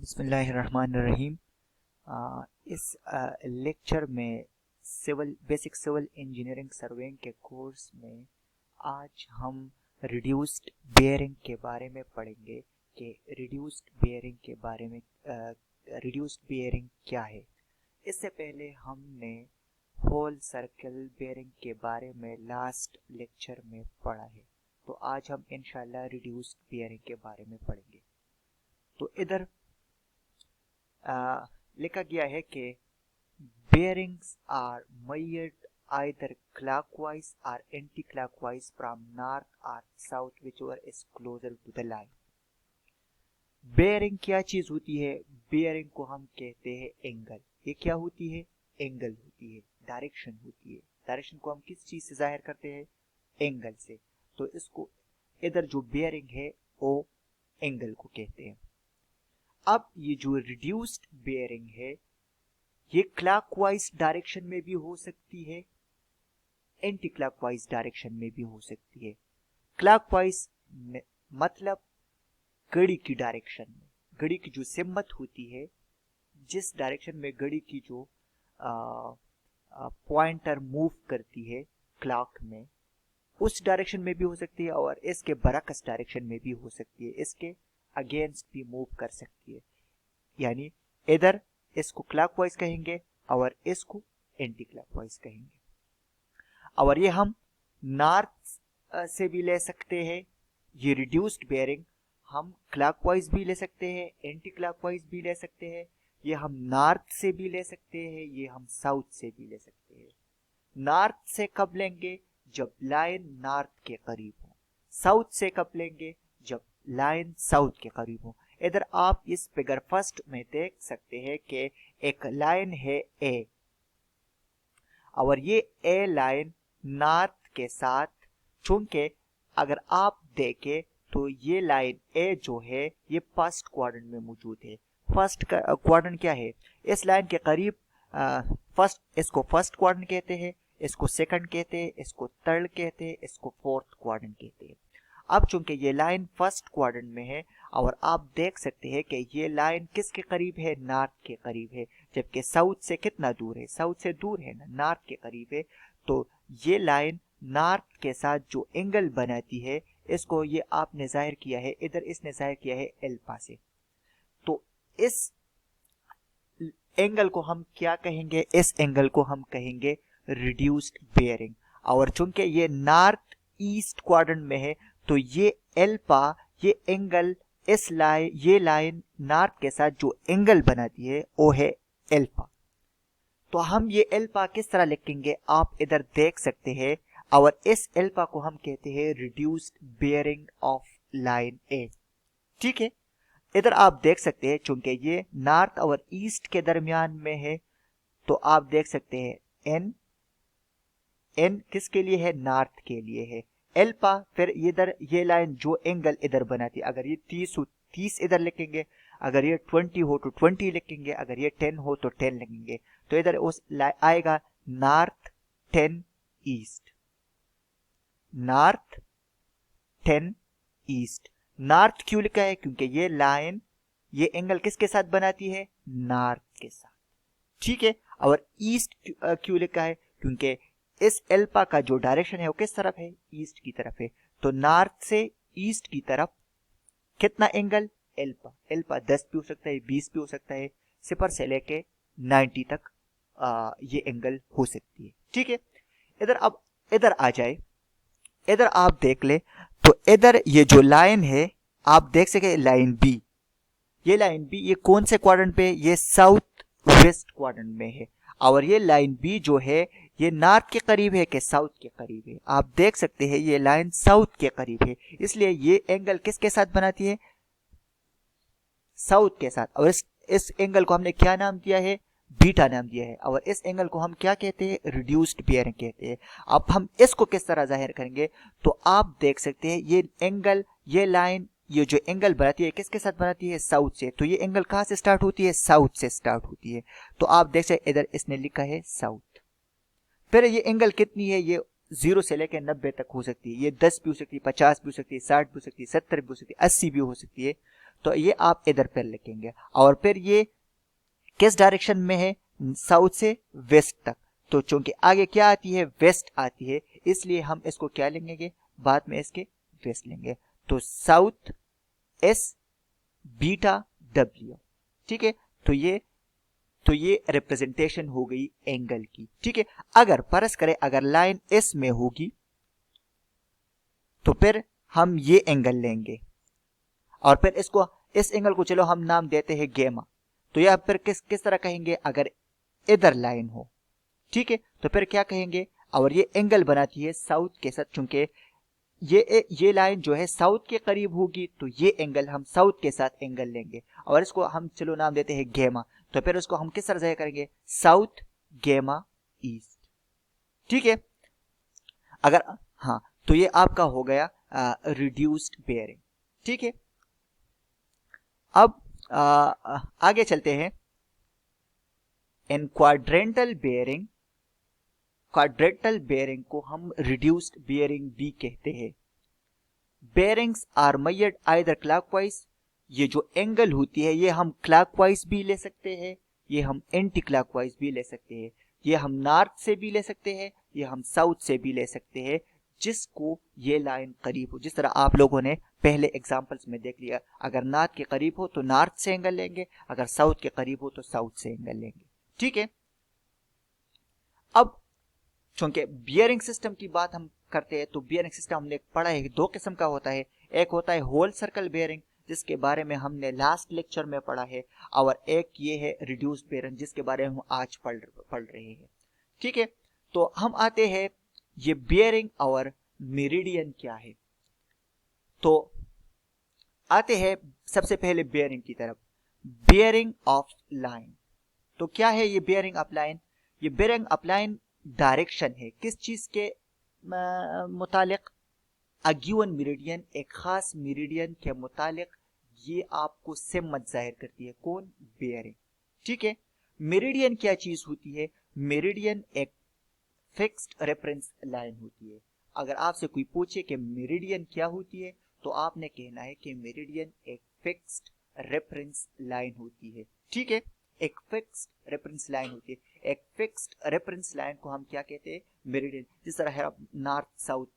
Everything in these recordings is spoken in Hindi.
बिस्मिल्लाहिर्रहमानिर्रहीम। इस लेक्चर में बेसिक सिविल इंजीनियरिंग सर्वेइंग के कोर्स में आज हम रिड्यूस्ड बेयरिंग के बारे में पढ़ेंगे कि रिड्यूस्ड बेयरिंग क्या है। इससे पहले हमने होल सर्कल बेयरिंग के बारे में लास्ट लेक्चर में पढ़ा है, तो आज हम इंशाल्लाह रिड्यूस्ड बेयरिंग के बारे में पढ़ेंगे। तो इधर लिखा गया है कि bearings are measured either clockwise or anti-clockwise from north or south whichever is closer to the line। Bearing क्या चीज होती है? बेयरिंग को हम कहते हैं एंगल। ये क्या होती है? एंगल होती है, डायरेक्शन होती है। डायरेक्शन को हम किस चीज से जाहिर करते हैं? एंगल से। तो इसको इधर जो बेयरिंग है वो एंगल को कहते हैं। अब ये जो रिड्यूस्ड बेयरिंग है ये क्लॉकवाइज डायरेक्शन में भी हो सकती है, एंटी क्लॉकवाइज डायरेक्शन में भी हो सकती है। क्लॉकवाइज मतलब घड़ी की डायरेक्शन में, घड़ी की जो सिमत होती है, जिस डायरेक्शन में घड़ी की जो पॉइंटर मूव करती है क्लॉक में, उस डायरेक्शन में भी हो सकती है और इसके बरअक्स डायरेक्शन में भी हो सकती है, इसके अगेंस्ट भी मूव कर सकती है। यानी इधर इसको क्लॉकवाइज कहेंगे और इसको एंटी क्लॉकवाइज कहेंगे। और ये हम नॉर्थ से भी ले सकते हैं। ये रिड्यूस्ड बेयरिंग हम क्लॉकवाइज भी ले सकते हैं, एंटी क्लॉकवाइज भी ले सकते हैं। ये हम नॉर्थ से भी ले सकते हैं, ये हम साउथ से भी ले सकते हैं। नॉर्थ से कब लेंगे? जब लाइन नॉर्थ के करीब हो। साउथ से कब लेंगे? जब लाइन साउथ के करीब हो। इधर आप इस फिगर फर्स्ट में देख सकते हैं कि एक लाइन है ए, और ये ए लाइन नॉर्थ के साथ, चूंकि अगर आप देखें तो ये लाइन ए जो है ये फर्स्ट क्वाड्रेंट में मौजूद है। फर्स्ट क्वाड्रेंट क्या है? इस लाइन के करीब इसको फर्स्ट क्वाड्रेंट कहते हैं, इसको सेकंड कहते हैं, इसको थर्ड कहते हैं, इसको फोर्थ क्वाड्रेंट कहते हैं। अब चूंकि ये लाइन फर्स्ट क्वाड्रेंट में है और आप देख सकते हैं कि ये लाइन किसके करीब है? नॉर्थ के करीब है, जबकि साउथ से कितना दूर है? साउथ से दूर है ना, नॉर्थ के करीब है। तो ये लाइन नॉर्थ के साथ जो एंगल बनाती है, इसको ये आपने जाहिर किया है, इधर इसने जाहिर किया है एल्फा से। तो इस एंगल को हम क्या कहेंगे? इस एंगल को हम कहेंगे रिड्यूस्ड बेयरिंग। और चूंकि ये नॉर्थ ईस्ट क्वाड्रेंट में है, तो ये एल्फा, ये एंगल, ये लाइन नॉर्थ के साथ जो एंगल बनाती है वो है एल्फा। तो हम ये एल्फा किस तरह लिखेंगे आप इधर देख सकते हैं, और इस एल्फा को हम कहते हैं रिड्यूस्ड बेयरिंग ऑफ लाइन ए। ठीक है, इधर आप देख सकते हैं चूंकि ये नॉर्थ और ईस्ट के दरमियान में है, तो आप देख सकते हैं एन किसके लिए है? नॉर्थ के लिए है। एल्फा, फिर इधर ये लाइन जो एंगल इधर बनाती है, अगर ये 30 हो 30 इधर लिखेंगे, अगर ये 20 हो तो 20 लिखेंगे, अगर ये 10 हो तो 10 लिखेंगे। तो इधर उस आएगा north 10 east, north 10 east. North क्यों लिखा है? क्योंकि ये लाइन, ये एंगल किसके साथ बनाती है? नॉर्थ के साथ। ठीक है, और ईस्ट क्यों लिखा है? क्योंकि इस एल्फा का जो डायरेक्शन है वो किस तरफ है? ईस्ट की तरफ है। तो नॉर्थ से ईस्ट की तरफ कितना एंगल? एल्फा 10 भी हो सकता है, 20 भी हो सकता है, 0 से लेके 90 तक ये एंगल हो सकती है। ठीक है, इधर आ जाए, इधर आप देख ले तो इधर ये जो लाइन है आप देख सके, लाइन बी, ये लाइन बी ये कौन से क्वाड्रेंट पे? ये साउथ वेस्ट क्वाड्रेंट में है। और ये लाइन बी जो है ये नॉर्थ के करीब है कि साउथ के करीब है? आप देख सकते हैं ये लाइन साउथ के करीब है, इसलिए ये एंगल किसके साथ बनाती है? साउथ के साथ। और इस एंगल को हमने क्या नाम दिया है? बीटा नाम दिया है। और इस एंगल को हम क्या कहते हैं? रिड्यूस्ड बेयरिंग कहते हैं। अब हम इसको किस तरह जाहिर करेंगे? तो आप देख सकते हैं ये एंगल, ये लाइन, ये जो एंगल बनाती है किसके साथ बनाती है? साउथ से। तो ये एंगल कहां से स्टार्ट होती है? साउथ से स्टार्ट होती है। तो आप देख सकते इधर इसने लिखा है साउथ। फिर ये एंगल कितनी है? ये 0 से लेकर 90 तक हो सकती है, ये 10 भी हो सकती है, 50 भी हो सकती है, 60 भी हो सकती है, 70 भी हो सकती है, 80 भी हो सकती है। तो ये आप इधर पर लिखेंगे। और फिर ये किस डायरेक्शन में है, साउथ से वेस्ट तक, तो चूंकि आगे क्या आती है, वेस्ट आती है, इसलिए हम इसको क्या लेंगे, बाद में इसके वेस्ट लेंगे। तो साउथ एस बीटा डब्ल्यू, ठीक है। तो ये रिप्रेजेंटेशन हो गई एंगल की, ठीक है। अगर फर्ज करें अगर लाइन एस में होगी तो फिर हम ये एंगल लेंगे और फिर इस एंगल को चलो हम नाम देते हैं गेमा। तो यह फिर किस तरह कहेंगे, अगर इधर लाइन हो, ठीक है, तो फिर क्या कहेंगे, और ये एंगल बनाती है साउथ के साथ, चूंकि ये लाइन जो है साउथ के करीब होगी तो ये एंगल हम साउथ के साथ एंगल लेंगे और इसको हम चलो नाम देते हैं गेमा। तो फिर उसको हम किस तरह से करेंगे, साउथ गेमा ईस्ट, ठीक है। अगर हाँ, तो ये आपका हो गया रिड्यूस्ड बेयरिंग, ठीक है। अब आगे चलते हैं। इन क्वाड्रेंटल बेयरिंग को हम रिड्यूस्ड बेयरिंग भी कहते हैं। Bearings are measured either clockwise, ये जो एंगल होती है ये हम क्लॉकवाइज भी ले सकते हैं, ये हम एंटी क्लॉकवाइज भी ले सकते हैं, ये हम नॉर्थ से भी ले सकते हैं, ये हम साउथ से भी ले सकते हैं, जिसको ये लाइन करीब हो। जिस तरह आप लोगों ने पहले एग्जांपल्स में देख लिया, अगर नॉर्थ के करीब हो तो नॉर्थ से एंगल लेंगे, अगर साउथ के करीब हो तो साउथ से एंगल लेंगे, ठीक है। अब चूंकि बियरिंग सिस्टम की बात हम करते हैं तो बियरिंग सिस्टम हमने पढ़ा है दो किस्म का होता है। एक होता है होल सर्कल बियरिंग, जिसके बारे में हमने लास्ट लेक्चर में पढ़ा है, और एक ये है रिड्यूस्ड बियरिंग, जिसके बारे में हम आज पढ़ रहे हैं, ठीक है। तो हम आते हैं ये बियरिंग और मेरिडियन क्या है। तो आते हैं सबसे पहले बियरिंग की तरफ, बियरिंग ऑफ लाइन। तो क्या है ये बियरिंग ऑफ लाइन, ये बियरिंग ऑफ लाइन डायरेक्शन है किस चीज के मुतालिक, अ गिवन मेरिडियन, एक खास मेरिडियन के मुतालिक ये आपको सिमत जाहिर करती है, कौन, बियरिंग, ठीक है। मेरिडियन क्या चीज होती है, मेरिडियन एक फिक्स्ड रेफरेंस लाइन होती है। अगर आपसे कोई पूछे कि मेरिडियन क्या होती है तो आपने कहना है कि मेरिडियन एक फिक्स्ड रेफरेंस लाइन होती है, ठीक है। एक फिक्स्ड रेफरेंस लाइन होती है, एक फिक्स्ड रेफरेंस लाइन को हम क्या कहते हैं, मेरिडियन। जिस तरह है नॉर्थ साउथ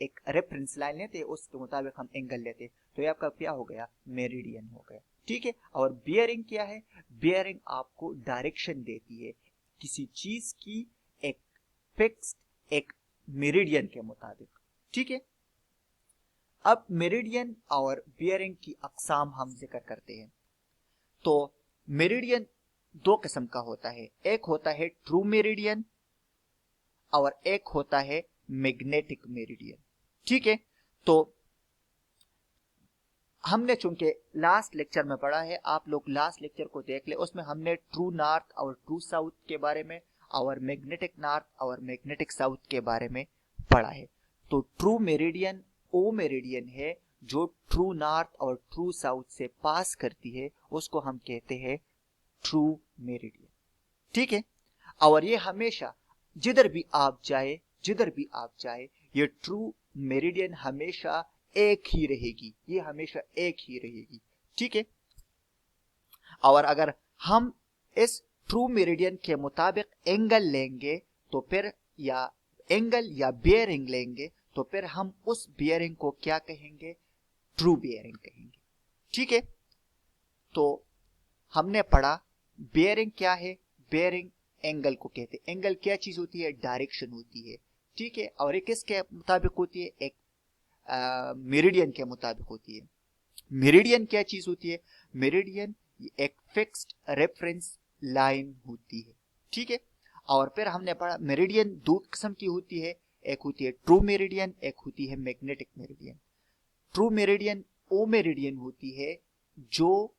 एक रेफरेंस लाइन लेते हैं, उसके मुताबिक हम एंगल लेते हैं, तो ये आपका क्या हो गया, मेरिडियन हो गया, ठीक है। और बियरिंग क्या है, बियरिंग आपको डायरेक्शन देती है किसी चीज की एक फिक्स्ड एक मेरिडियन के मुताबिक, ठीक है। अब मेरिडियन और बियरिंग की अकसाम हम जिक्र करते हैं। तो मेरिडियन दो किस्म का होता है, एक होता है ट्रू मेरिडियन और एक होता है मैग्नेटिक मेरिडियन, ठीक है। तो हमने चूंकि लास्ट लेक्चर में पढ़ा है, आप लोग लास्ट लेक्चर को देख ले, उसमें हमने ट्रू नॉर्थ और ट्रू साउथ के बारे में और मैग्नेटिक नॉर्थ और मैग्नेटिक साउथ के बारे में पढ़ा है। तो ट्रू मेरिडियन ओ मेरिडियन है जो ट्रू नॉर्थ और ट्रू साउथ से पास करती है, उसको हम कहते हैं ट्रू मेरिडियन, ठीक है। और ये हमेशा जिधर भी आप जाए ये ट्रू मेरिडियन हमेशा एक ही रहेगी, ये हमेशा एक ही रहेगी, ठीक है। और अगर हम इस ट्रू मेरिडियन के मुताबिक एंगल लेंगे तो फिर या एंगल या बियरिंग लेंगे तो फिर हम उस बियरिंग को क्या कहेंगे, ट्रू बियरिंग कहेंगे, ठीक है। तो हमने पढ़ा बियरिंग क्या है, बियरिंग एंगल को कहते हैं। एंगल क्या चीज होती है, डायरेक्शन होती है, ठीक है। और ये किसके मुताबिक होती है, एक मेरिडियन के मुताबिक होती है। मेरिडियन क्या चीज होती है, मेरिडियन एक फिक्स्ड रेफरेंस लाइन होती है, ठीक है। और फिर हमने पढ़ा मेरिडियन दो किस्म की होती है, एक होती है ट्रू मेरिडियन, एक होती है मैग्नेटिक मेरिडियन। ट्रू मेरिडियन ओ मेरिडियन होती है जो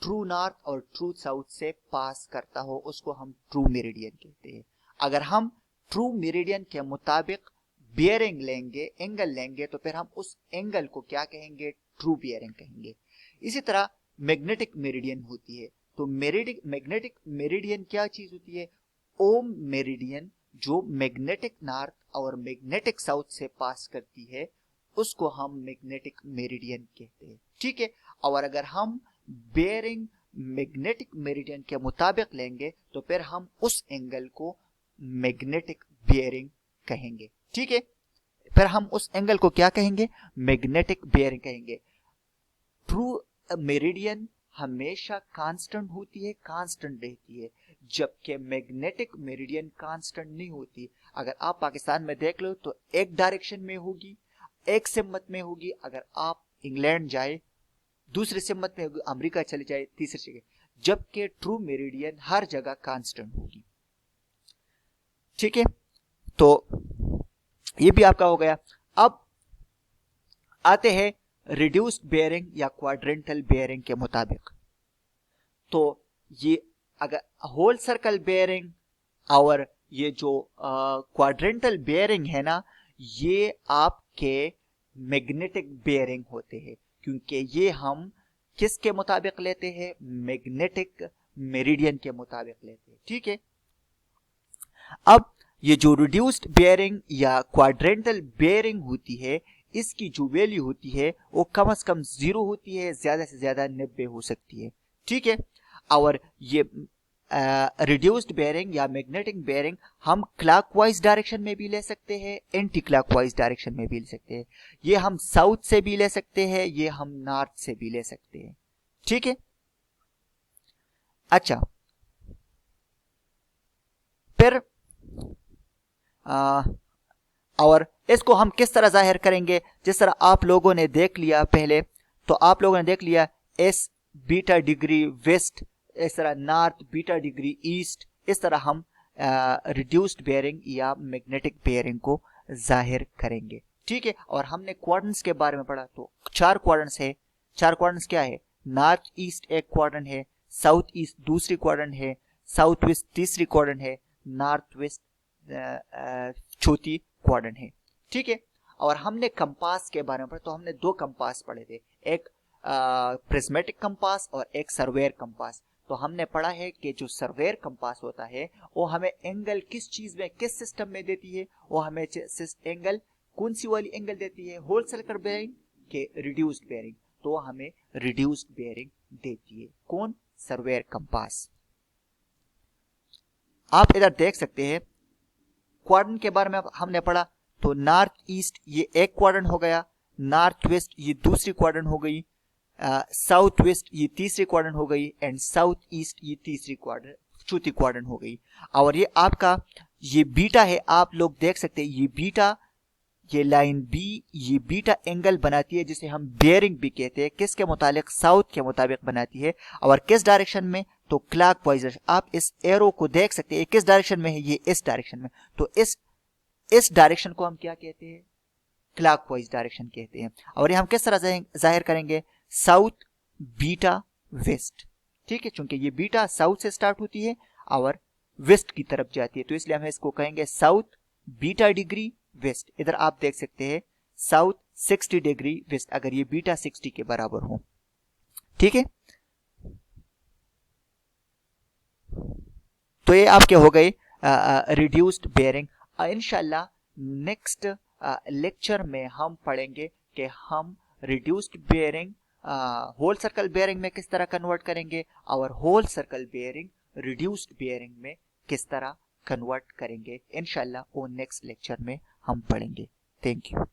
ट्रू नॉर्थ और ट्रू साउथ से पास करता हो, उसको हम ट्रू मेरिडियन कहते हैं। अगर हम ट्रू मेरिडियन के मुताबिक बियरिंग लेंगे, एंगल लेंगे, तो फिर हम उस एंगल को क्या कहेंगे, ट्रू बियरिंग कहेंगे। इसी तरह मैग्नेटिक मेरिडियन होती है। तो मैग्नेटिक मेरिडियन क्या चीज होती है, ओ मेरिडियन जो मैग्नेटिक नॉर्थ और मैग्नेटिक साउथ से पास करती है, उसको हम मैग्नेटिक मेरिडियन कहते हैं, ठीक है। और अगर हम बेयरिंग मैग्नेटिक मेरिडियन के मुताबिक लेंगे तो फिर हम उस एंगल को मैग्नेटिक बेयरिंग कहेंगे। ठीक है, फिर हम उस एंगल को क्या कहेंगे? मैग्नेटिक बेयरिंग कहेंगे। ट्रू मेरिडियन हमेशा कांस्टेंट होती है, कांस्टेंट रहती है, जबकि मैग्नेटिक मेरिडियन कांस्टेंट नहीं होती। अगर आप पाकिस्तान में देख लो तो एक डायरेक्शन में होगी, एक सिमत में होगी। अगर आप इंग्लैंड जाए दूसरे सिमत में होगी, अमेरिका चले जाए तीसरी जगह, जबकि ट्रू मेरिडियन हर जगह कांस्टेंट होगी। ठीक है, तो ये भी आपका हो गया। अब आते हैं रिड्यूस्ड बेयरिंग या क्वाड्रेंटल बेयरिंग के मुताबिक। तो ये अगर होल सर्कल बेयरिंग और ये जो क्वाड्रेंटल बेयरिंग है ना, ये आपके मैग्नेटिक बेयरिंग होते हैं, क्योंकि ये हम किसके मुताबिक लेते हैं? मैग्नेटिक मेरिडियन के मुताबिक लेते हैं। ठीक है, अब ये जो रिड्यूस्ड बेयरिंग या क्वाड्रेंटल बेयरिंग होती है, इसकी जो वैल्यू होती है वो कम से कम 0 होती है, ज्यादा से ज्यादा 90 हो सकती है। ठीक है, और ये रिड्यूस्ड बेयरिंग या मैग्नेटिक बेयरिंग हम क्लॉकवाइज डायरेक्शन में भी ले सकते हैं, एंटी क्लॉकवाइज डायरेक्शन में भी ले सकते हैं। ये हम साउथ से भी ले सकते हैं, ये हम नॉर्थ से भी ले सकते हैं। ठीक है, अच्छा, फिर और इसको हम किस तरह जाहिर करेंगे? जिस तरह आप लोगों ने देख लिया पहले, तो आप लोगों ने देख लिया एस बीटा डिग्री वेस्ट, इस तरह नॉर्थ बीटा डिग्री ईस्ट, इस तरह हम रिड्यूस्ड बेयरिंग या मैग्नेटिक बेयरिंग को जाहिर करेंगे। ठीक है, और हमने क्वाड्रेंट्स के बारे में पढ़ा, तो 4 क्वाड्रेंट्स है। 4 क्वाड्रेंट्स क्या है? नॉर्थ ईस्ट एक क्वाड्रेंट है, साउथ ईस्ट दूसरी क्वाड्रेंट है, साउथ वेस्ट तीसरी क्वाड्रेंट है, नॉर्थ वेस्ट चौथी क्वाड्रेंट है। ठीक है, और हमने कंपास के बारे में पढ़ा, तो हमने 2 कंपास पढ़े थे, एक प्रिज्मेटिक कंपास और एक सर्वेयर कंपास। तो हमने पढ़ा है कि जो सर्वेयर कंपास होता है वो हमें एंगल किस चीज में, किस सिस्टम में देती है? वो हमें एंगल कौन सी वाली एंगल देती है? होल सर्कल बेयरिंग के रिड्यूस्ड बेयरिंग, तो हमें रिड्यूस्ड बेयरिंग देती है। कौन? Surveyor compass. आप इधर देख सकते हैं क्वाड्रेंट के बारे में हमने पढ़ा, तो नॉर्थ ईस्ट ये एक क्वाड्रेंट हो गया, नॉर्थ वेस्ट ये दूसरी क्वाड्रेंट हो गई, साउथ वेस्ट ये तीसरी क्वाड्रेंट हो गई, एंड साउथ ईस्ट ये तीसरी क्वाड्रेंट, चौथी क्वाड्रेंट हो गई। और ये आपका ये बीटा है, आप लोग देख सकते हैं ये बीटा, ये लाइन बी, ये बीटा एंगल बनाती है, जिसे हम बेयरिंग भी कहते हैं। किसके मुताबिक? साउथ के मुताबिक बनाती है। और किस डायरेक्शन में? तो क्लॉकवाइज। आप इस एरो को देख सकते हैं, किस डायरेक्शन में है? ये इस डायरेक्शन में। तो इस डायरेक्शन को हम क्या कहते हैं? क्लॉकवाइज डायरेक्शन कहते हैं। और ये हम किस तरह जाहिर करेंगे? South beta west. ठीक है, चूंकि ये बीटा साउथ से स्टार्ट होती है और वेस्ट की तरफ जाती है, तो इसलिए हम इसको कहेंगे साउथ बीटा डिग्री वेस्ट। इधर आप देख सकते हैं साउथ 60 डिग्री वेस्ट, अगर ये बीटा 60 के बराबर हो। ठीक है, तो ये आपके हो गए रिड्यूस्ड बेयरिंग। इंशाल्लाह नेक्स्ट लेक्चर में हम पढ़ेंगे कि हम reduced bearing whole circle bearing में किस तरह कन्वर्ट करेंगे और whole circle bearing reduced bearing में किस तरह कन्वर्ट करेंगे। इंशाल्लाह वो नेक्स्ट लेक्चर में हम पढ़ेंगे। Thank you.